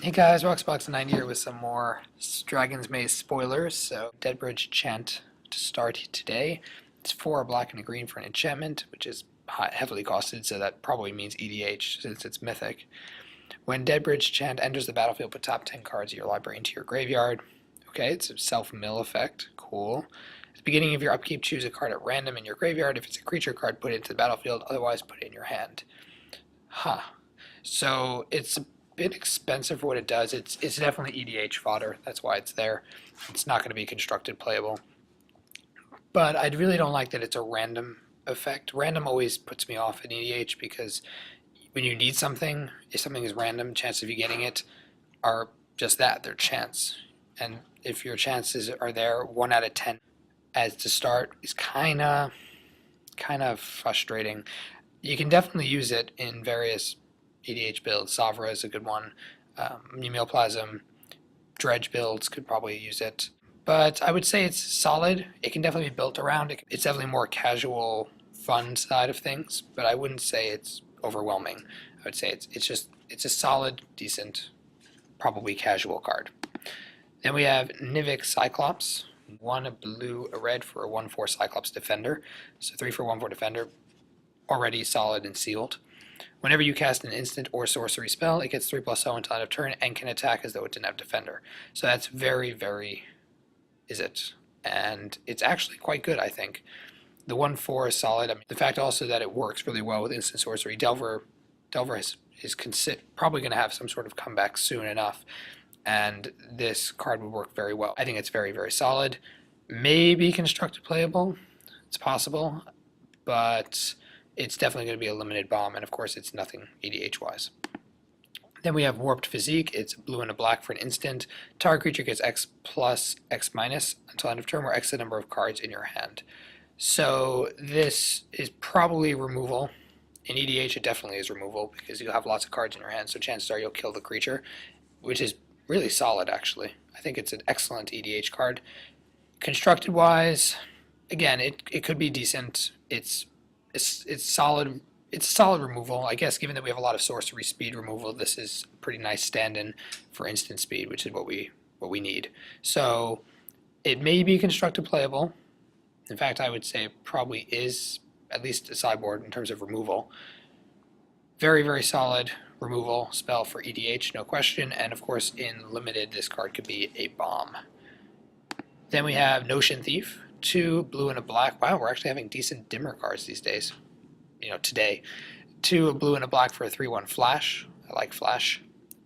Hey guys, Roxbox9 here with some more Dragon's Maze spoilers. So, Deadbridge Chant to start today. It's 4 black and a green for an enchantment, which is heavily costed, so that probably means EDH since it's mythic. When Deadbridge Chant enters the battlefield, put top 10 cards of your library into your graveyard. Okay, it's a self-mill effect. Cool. At the beginning of your upkeep, choose a card at random in your graveyard. If it's a creature card, put it into the battlefield, otherwise put it in your hand. So it's a bit expensive for what it does. It's definitely EDH fodder. That's why it's there. It's not going to be constructed playable. But I really don't like that it's a random effect. Random always puts me off in EDH because when you need something, if something is random, chances of you getting it are just that. They're chance. And if your chances are there, 1 out of 10 as to start is kind of frustrating. You can definitely use it in various EDH builds. Savra is a good one. Neoplasm, Dredge builds could probably use it. But I would say it's solid. It can definitely be built around. It's definitely more casual, fun side of things, but I wouldn't say it's overwhelming. I would say it's a solid, decent, probably casual card. Then we have Nivix Cyclops. 1 blue, a red for a 1/4 Cyclops Defender. So 3 for 1/4 Defender. Already solid and sealed. Whenever you cast an instant or sorcery spell, it gets 3+0 until end of turn and can attack as though it didn't have Defender. So that's very, is it? And it's actually quite good, I think. The 1/4 is solid. I mean, the fact also that it works really well with instant sorcery. Delver is probably going to have some sort of comeback soon enough, and this card would work very well. I think it's very, very solid. Maybe constructed playable. It's possible, but it's definitely going to be a limited bomb, and of course it's nothing EDH-wise. Then we have Warped Physique. It's blue and a black for an instant. Target creature gets X plus X minus until end of turn, or X the number of cards in your hand. So this is probably removal. In EDH it definitely is removal, because you'll have lots of cards in your hand, so chances are you'll kill the creature, which is really solid actually. I think it's an excellent EDH card. Constructed-wise, again, it could be decent. It's solid. It's solid removal. I guess given that we have a lot of sorcery speed removal, this is a pretty nice stand-in for instant speed, which is what we need. So it may be constructed playable. In fact, I would say it probably is at least a sideboard in terms of removal. Very, very solid removal spell for EDH, no question. And of course, in limited, this card could be a bomb. Then we have Notion Thief. 2 blue and a black. Wow, we're actually having decent Dimir cards these days. Today. 2 blue and a black for a 3/1 flash. I like flash.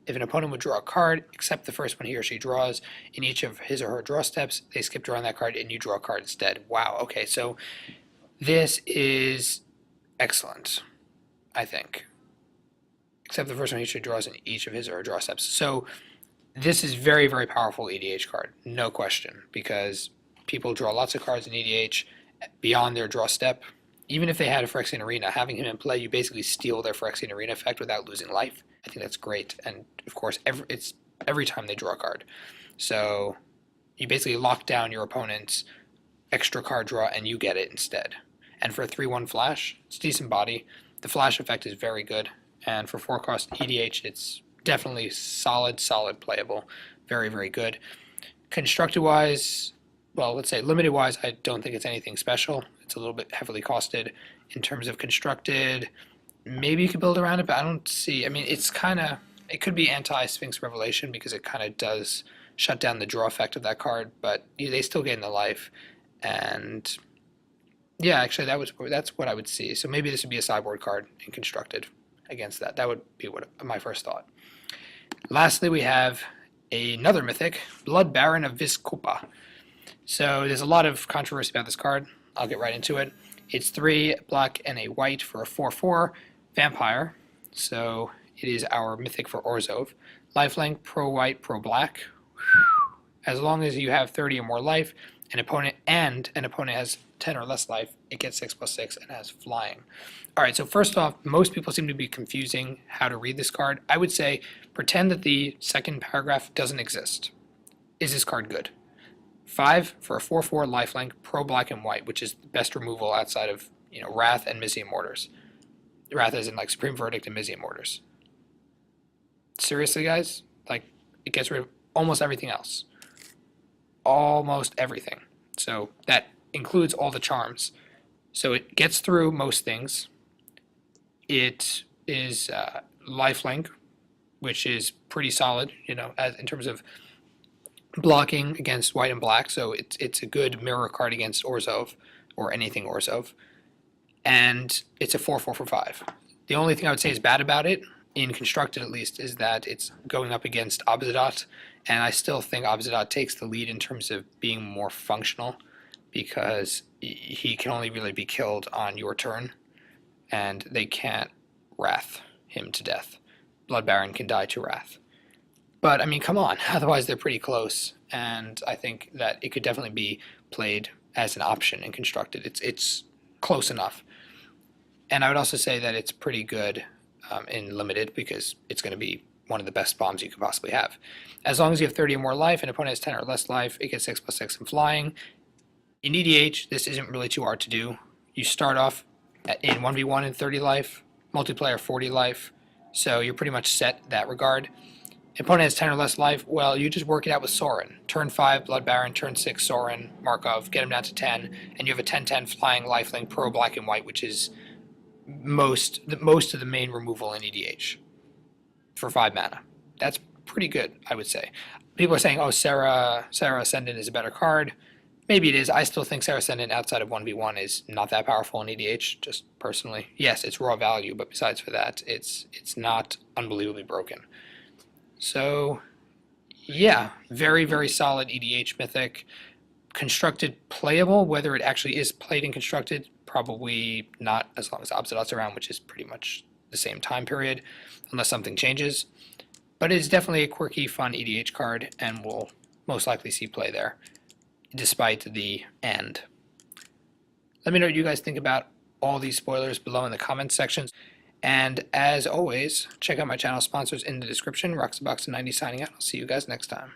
If an opponent would draw a card, except the first one he or she draws, in each of his or her draw steps, they skip drawing that card and you draw a card instead. Wow, okay, so this is excellent, I think. Except the first one he or she draws in each of his or her draw steps. So this is very, very powerful EDH card, no question, because people draw lots of cards in EDH beyond their draw step. Even if they had a Phyrexian Arena, having him in play, you basically steal their Phyrexian Arena effect without losing life. I think that's great. And of course, it's every time they draw a card. So you basically lock down your opponent's extra card draw and you get it instead. And for a 3/1 flash, it's decent body. The flash effect is very good. And for 4 cost EDH, it's definitely solid playable. Very, very good. Constructed-wise, well, let's say limited-wise, I don't think it's anything special. It's a little bit heavily costed. In terms of constructed, maybe you could build around it, but I don't see. I mean, it could be anti-Sphinx Revelation because it kind of does shut down the draw effect of that card, but they still gain the life. And yeah, actually, that's what I would see. So maybe this would be a sideboard card in constructed against that. That would be my first thought. Lastly, we have another mythic, Blood Baron of Vizkopa. So there's a lot of controversy about this card. I'll get right into it. It's 3 black and a white for a 4/4 vampire. So it is our mythic for Orzhov. Lifelink, pro white, pro black. As long as you have 30 or more life, an opponent has 10 or less life, it gets 6/6 and has flying. Alright, so first off, most people seem to be confusing how to read this card. I would say pretend that the second paragraph doesn't exist. Is this card good? 5 for a 4/4 lifelink, pro black and white, which is the best removal outside of Wrath and Mizzium Mortars. Wrath as in like Supreme Verdict and Mizzium Mortars. Seriously, guys? Like, it gets rid of almost everything else. Almost everything. So that includes all the charms. So it gets through most things. It is lifelink, which is pretty solid, as in terms of blocking against white and black. So it's a good mirror card against Orzhov or anything Orzhov, and it's a 4/4 for 5. The only thing I would say is bad about it, in constructed at least, is that it's going up against Obzedat, and I still think Obzedat takes the lead in terms of being more functional, because he can only really be killed on your turn, and they can't Wrath him to death. Blood Baron can die to Wrath. But, I mean, come on. Otherwise, they're pretty close, and I think that it could definitely be played as an option in constructed. It's close enough. And I would also say that it's pretty good in limited, because it's going to be one of the best bombs you could possibly have. As long as you have 30 or more life and opponent has 10 or less life, it gets 6/6 in flying. In EDH, this isn't really too hard to do. You start off in 1v1 in 30 life, multiplayer 40 life, so you're pretty much set in that regard. Opponent has 10 or less life, well, you just work it out with Sorin. Turn 5, Blood Baron, turn 6, Sorin, Markov, get him down to 10, and you have a 10/10 flying lifelink pro black and white, which is most of the main removal in EDH for 5 mana. That's pretty good, I would say. People are saying, oh, Sarah Ascendant is a better card. Maybe it is. I still think Sarah Ascendant outside of 1v1 is not that powerful in EDH, just personally. Yes, it's raw value, but besides for that, it's not unbelievably broken. So, yeah, very, very solid EDH Mythic. Constructed playable, whether it actually is played in constructed, probably not, as long as Obzedat's around, which is pretty much the same time period, unless something changes. But it is definitely a quirky, fun EDH card, and we'll most likely see play there, despite the end. Let me know what you guys think about all these spoilers below in the comments section. And as always, check out my channel sponsors in the description. Roxabox90 signing out. I'll see you guys next time.